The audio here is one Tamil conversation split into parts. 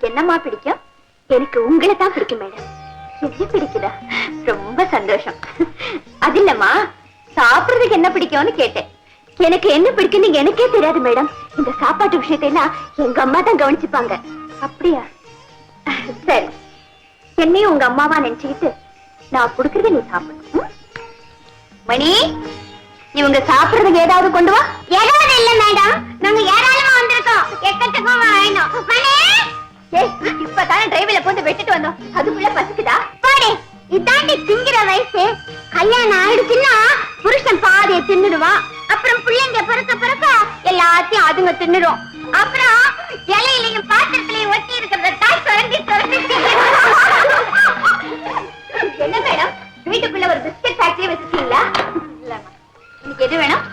உங்களுக்கு என்னமா பிடிக்கும்? எனக்கு உங்களை தான் பிடிக்கும் மேடம். என்ன பிடிக்குதா? ரொம்ப சந்தோஷம். அது இல்லம்மா, சாப்பிடுறதுக்கு என்ன பிடிக்கும்னு கேட்டேன். எனக்கு என்ன பிடிக்கும் நீங்க எனக்கே தெரியாது மேடம். இந்த சாப்பாட்டு விஷயத்தை எல்லாம் எங்க அம்மா தான் கவனிச்சுப்பாங்க. அப்படியா? சரி, என்னையும் உங்க அம்மாவா நினைச்சுக்கிட்டு நான் கொடுக்கறத நீ சாப்பிடு. மணி, இவங்க சாப்பிடுறதுக்கு ஏதாவது கொண்டு வா. ஏதாவது இல்ல மேடம், நாங்க ஏராளமா வந்திருக்கோம். எக்கச்சக்கமா வேணும். இப்பதானே டிரைவில போந்து வெட்டிட்டு வந்தோம், அதுக்குள்ள பசிக்குதா? பாடி, இதாண்டி திங்கிற வயசு. கல்யாணம் ஆயிடுச்சுன்னா புருஷன் பாதியை தின்னுடுவான். அப்புறம் பிள்ளைங்க பிறக்க எல்லாத்தையும் அதுங்க தின்னுடும். அப்புறம் இலையிலையும் பாத்திரத்திலையும் ஒட்டி இருக்கிறத தாய் சுரண்டி என்ன மேடம், வீட்டுக்குள்ள ஒரு பிஸ்கட் ஃபேக்டரி வச்சிருக்கீங்களா? இல்லம்மா. இன்னைக்கு எது வேணும்?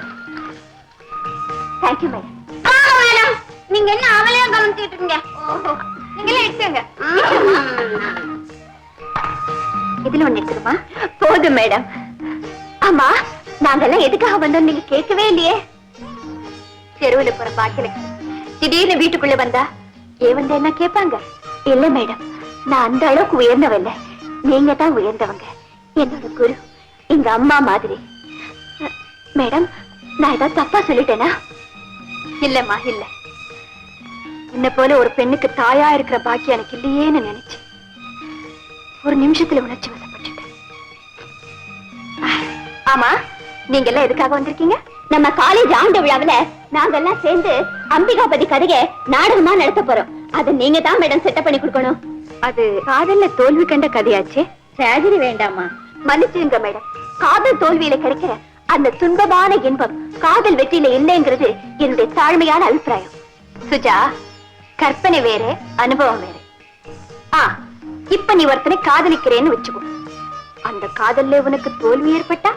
Thank you madam. மேடம், நீங்க என்ன அவளையா கவனிச்சுட்டு இருக்கீங்க? ஓஹோ, நீங்களே எடுத்துங்க. இதுல ஒண்ணு எடுத்துருமா? போதும் மேடம். ஆமா, நாங்கெல்லாம் எதுக்காக வந்தோம் நீங்க கேட்கவே இல்லையே. தெருவுல போற பாக்கில திடீர்னு வீட்டுக்குள்ள வந்தா ஏன் வந்த என்ன கேட்பாங்க? இல்ல மேடம், நான் அந்த அளவுக்கு உயர்ந்தவல்ல. நீங்க தான் உயர்ந்தவங்க. என்னோட குரு, எங்க அம்மா மாதிரி. மேடம், நான் ஏதாவது தப்பா சொல்லிட்டேனா? இல்லம்மா, இல்ல. என்ன போல ஒரு பெண்ணுக்கு தாயா இருக்கிற பாக்கியம் எனக்கு இல்லையேன்னு நினைச்சு ஒரு நிமிஷத்துல உணர்ச்சி வசப்பட்டுட்டேன். ஆமா, நீங்க எல்லாம் எதுக்காக வந்திருக்கீங்க? நம்ம காலேஜ் ஆண்டு விழாவில நாங்கெல்லாம் சேர்ந்து அம்பிகாபதி கதையை நாடகமா நடத்த போறோம். அது நீங்க தான் மேடம் செட்டப் பண்ணி கொடுக்கணும். அது காதல்ல தோல்வி கண்ட கதையாச்சு. டிராஜடி வேண்டாமா? மன்னிச்சுங்க மேடம், காதல் தோல்வியில கிடைக்கிற அந்த துன்பமான இன்பம் காதல் வெற்றியில இல்லைங்கிறது என்னுடைய தாழ்மையான அபிப்பிராயம். சுஜா, கற்பனை வேற, அனுபவம் வேற. இப்ப நீ ஒருத்தனை காதலிக்கிறேன்னு வச்சுக்கோ. அந்த காதல்ல உனக்கு தோல்வி ஏற்பட்டா,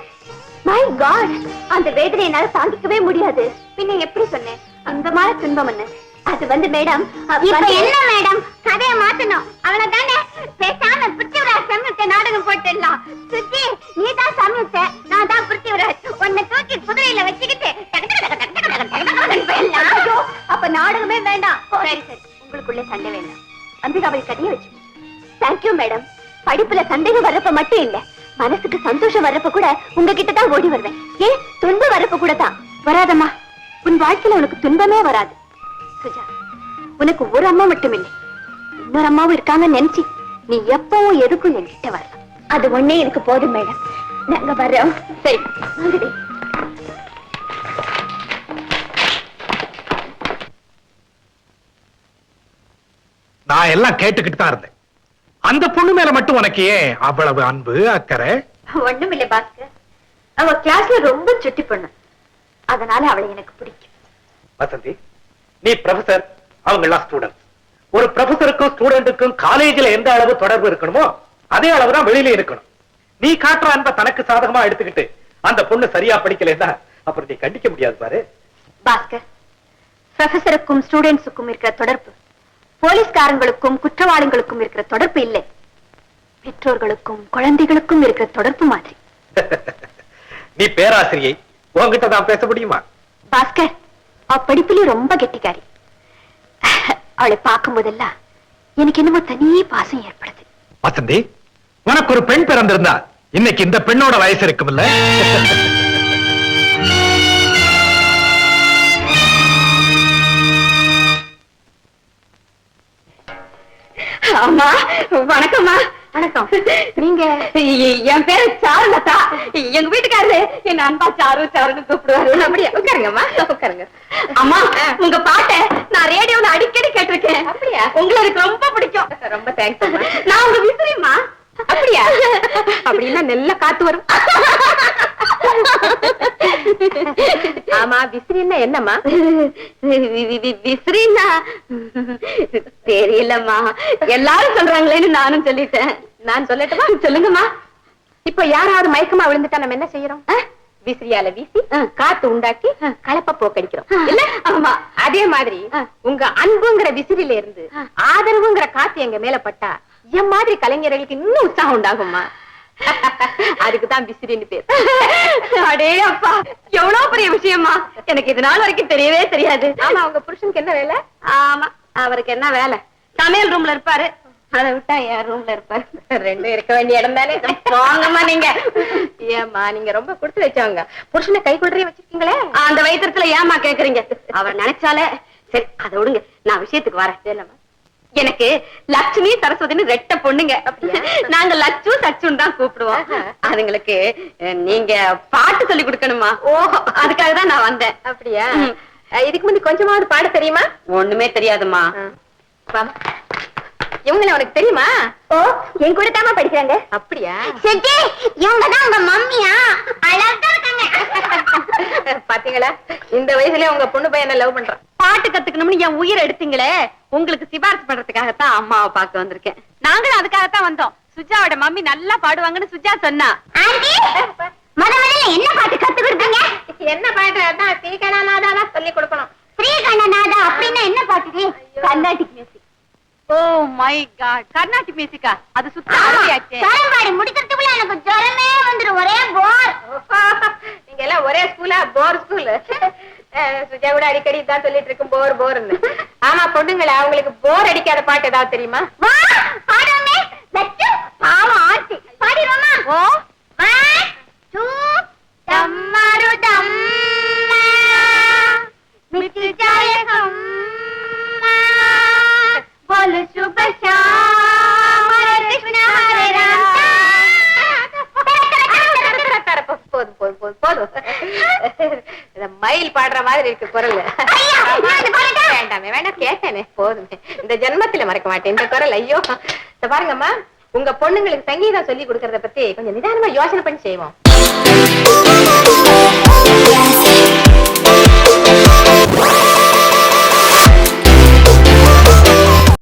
மை காட், அந்த வேதனை என்னால தாங்கிக்கவே முடியாது. பின்ன எப்படி சொன்னேன் அந்த மாதிரி துன்பம்? அது வந்து மேடம், என்ன மேடம் கதையை மாத்தணும் அவ்வளவுதானே. பேசாம பிருத்திவிராஜ் சமயத்தை நாடகம் போட்டுடலாம். சுஜி, நீ தான் சமயத்தை, நான் தான் பிருத்திவிராஜ். உன்னை தூக்கி குதிரையில வச்சுக்கிட்டு அப்ப நாடகமே வேண்டாம். சரி சரி, உங்களுக்குள்ள சண்டை வேண்டாம். அம்பிகாபதி கதையை வச்சு. Thank you madam. படிப்புல சந்தேகம் வர்றப்ப மட்டும் இல்ல, மனசுக்கு சந்தோஷம் வர்றப்ப கூட உங்ககிட்ட தான் ஓடி வருவேன். ஏன் துன்பம் வர்றப்ப கூட தான் வராதம்மா. உன் வாழ்க்கையில உனக்கு துன்பமே வராது. சுஜா, உனக்கு ஒரு அம்மா மட்டும் இல்லை, இன்னொரு அம்மாவும் இருக்காங்கன்னு நினைச்சு நீ எப்பவும் எதுக்கும் என்கிட்ட வரலாம். அது ஒன்னே எனக்கு போதும் மேடம். நாங்க வர்றோம். சரி, நான் எல்லாம் கேட்டுக்கிட்டு தான் இருந்தேன். அந்த பொண்ணு மேல மட்டும் உனக்கு ஏன் அவ்வளவு அன்பு அக்கறை? ஒண்ணும் இல்ல பாஸ்கர், அவ கிளாஸ்ல ரொம்ப சுட்டி பொண்ணு, அதனால அவளை எனக்கு பிடிக்கும். வசந்தி, நீ ப்ரொஃபசர், அவங்க எல்லாம் ஸ்டூடெண்ட். ஒரு ப்ரொஃபசருக்கும் ஸ்டூடெண்ட்டுக்கும் காலேஜ்ல எந்த அளவு தொடர்பு இருக்கணுமோ அதே அளவுதான் வெளியில இருக்கணும். நீ காட்டுற அன்பை தனக்கு சாதகமா எடுத்துக்கிட்டு அந்த பொண்ணு சரியா படிக்கலன்னா அப்புறம் நீ கண்டிக்க முடியாது பாரு. பாஸ்கர், ப்ரொஃபசருக்கும் ஸ்டூடெண்ட்ஸுக்கும் இருக்கிற தொடர்பு போலீஸ்காரங்களுக்கும் குற்றவாளிகளுக்கும் இருக்கிற தொடர்பு இல்லை, பெற்றோர்களுக்கும் குழந்தைகளுக்கும் இருக்கிற தொடர்பு மாதிரி. நீ பேராசிரியை, உன்கிட்ட தான் பேச முடியுமா? பாஸ்கர், அவ படிப்புலயும் ரொம்ப கெட்டிக்காரி. அவளை பார்க்கும் போதெல்லாம் எனக்கு என்னமோ தனியே பாசம் ஏற்படுது. வசந்தி, உனக்கு ஒரு பெண் பிறந்திருந்தா இன்னைக்கு இந்த பெண்ணோட வயசு இருக்கும்ல? ஆமா, வணக்கம்மா. வணக்கம். நீங்க? என் பேரு சாருலதா. எங்க வீட்டுக்காரரு என்ன அன்பா சாரு சாருன்னு கூப்பிடுவாரு. அப்படியா? உட்காருங்கம்மா, உட்காருங்க. அம்மா, உங்க பாட்டை நான் ரேடியோல அடிக்கடி கேட்டிருக்கேன். அப்படியா? உங்களுக்கு ரொம்ப பிடிக்கும். ரொம்ப தேங்க்ஸ். நான் உங்க விசிறிமா. அப்படியா? அப்படின்னா நல்ல காத்து வரும். ஆமா, விசிறின்னா என்னம்மா? விசிறின்னா தெரியலம்மா, எல்லாரும் சொல்றாங்களேன்னு நானும் சொல்லிட்டேன். நான் சொல்லட்டுமா? சொல்லுங்கம்மா. இப்ப யாராவது மயக்கமா விழுந்துட்டா நம்ம என்ன செய்யறோம்? விசிறியால வீசி காத்து உண்டாக்கி கலப்ப போக்கடிக்கிறோம் இல்ல? ஆமா, அதே மாதிரி உங்க அன்புங்கிற விசிறில இருந்து ஆதரவுங்கிற காத்து எங்க மேல பட்டா என் மாதிரி கலைஞர்களுக்கு இன்னும் உற்சாகம் உண்டாகுமா? அதுக்குதான் விசிறின்னு பேர். அடே அப்பா, எவ்வளவு பெரிய விஷயமா, எனக்கு இது நாள் வரைக்கும் தெரியவே தெரியாது. ஆமா, உங்க புருஷனுக்கு என்ன வேலை? ஆமா, அவருக்கு என்ன வேலை? சமையல் ரூம்ல இருப்பாரு, அதை விட்டா என் ரூம்ல இருப்பாரு. ரெண்டும் இருக்க வேண்டிய இடம் தானே. போங்கம்மா நீங்க. ஏமா நீங்க ரொம்ப கொடுத்து வச்சவங்க. புருஷனை கை கொள்றைய வச்சிருக்கீங்களே, அந்த வயிற்றுல ஏமா கேக்குறீங்க? அவர் நினைச்சாலே சரி, அதை விடுங்க, நான் விஷயத்துக்கு வரேன். எனக்கு லட்சுமி சரஸ்வதினு ரெட்ட பொண்ணுங்க. நாங்க லட்சு சச்சுன்னு தான் கூப்பிடுவோம். அதுங்களுக்கு நீங்க பாட்டு சொல்லி கொடுக்கணுமா? ஓஹோ, அதுக்காக தான் நான் வந்தேன். அப்படியா? இதுக்கு முந்தி கொஞ்சமாவது பாட தெரியுமா? ஒண்ணுமே தெரியாதுமா. இவங்கள உனக்கு தெரியுமா? ஓ, என் கூட தாமா படிக்கிறாங்க. அப்படியா? சரி, இவங்க தான் உங்க மம்மியா? அழகா இருக்காங்க. பாத்தீங்களா, இந்த வயசுலயே உங்க பொண்ணு பையனை லவ் பண்றான். பாட்டு கத்துக்கணும்னு என் உயிர் எடுத்தீங்களே, உங்களுக்கு சிபாரிசு பண்றதுக்காகத்தான் அம்மாவை பார்க்க வந்திருக்கேன். நாங்களும் அதுக்காகத்தான் வந்தோம். சுஜாவோட மம்மி நல்லா பாடுவாங்கன்னு சுஜா சொன்னா. முதல்ல என்ன பாட்டு கத்து கொடுத்தீங்க? என்ன பாட்டு? அதான் ஸ்ரீகணநாதா சொல்லி கொடுக்கணும். ஸ்ரீகணநாதா அப்படின்னா என்ன பாட்டு? Carnatic music. Oh my god, Carnatic மியூசிக்கா? அது சுத்தமாச்சே. சரம்பாடி முடிக்கிறதுக்குள்ள எனக்கு ஜரமே வந்துரும். ஒரே போர். நீங்க எல்லாம் ஒரே ஸ்கூலா? போர் ஸ்கூல். சுஜா கூட அடிக்கடி தான் சொல்லிட்டு இருக்கும் போர் போர்னு. ஆமா பொண்ணுங்களா, அவங்களுக்கு போர் அடிக்காத பாட்டு ஏதாவது தெரியுமா? பாடுமே. லட்சு பாவம் ஆர்த்தி பாடிரோமா? ஓ 1 2 தம்மரு தம்மா மிட்டு ஜாயகம் बोल शुभ श्याम हरे कृष्ण हरे राम. மயில் பாடுற மாதிரி இருக்கு குரல். வேண்டாமே, வேண்டாம், கேட்டேனே போதுமே. இந்த ஜென்மத்துல மறக்க மாட்டேன் இந்த குரல். ஐயோ, பாருங்கம்மா, உங்க பொண்ணுங்களுக்கு சங்கீதம் சொல்லி கொடுக்கறத பத்தி கொஞ்சம் நிதானமா யோசனை பண்ணி செய்வோம்.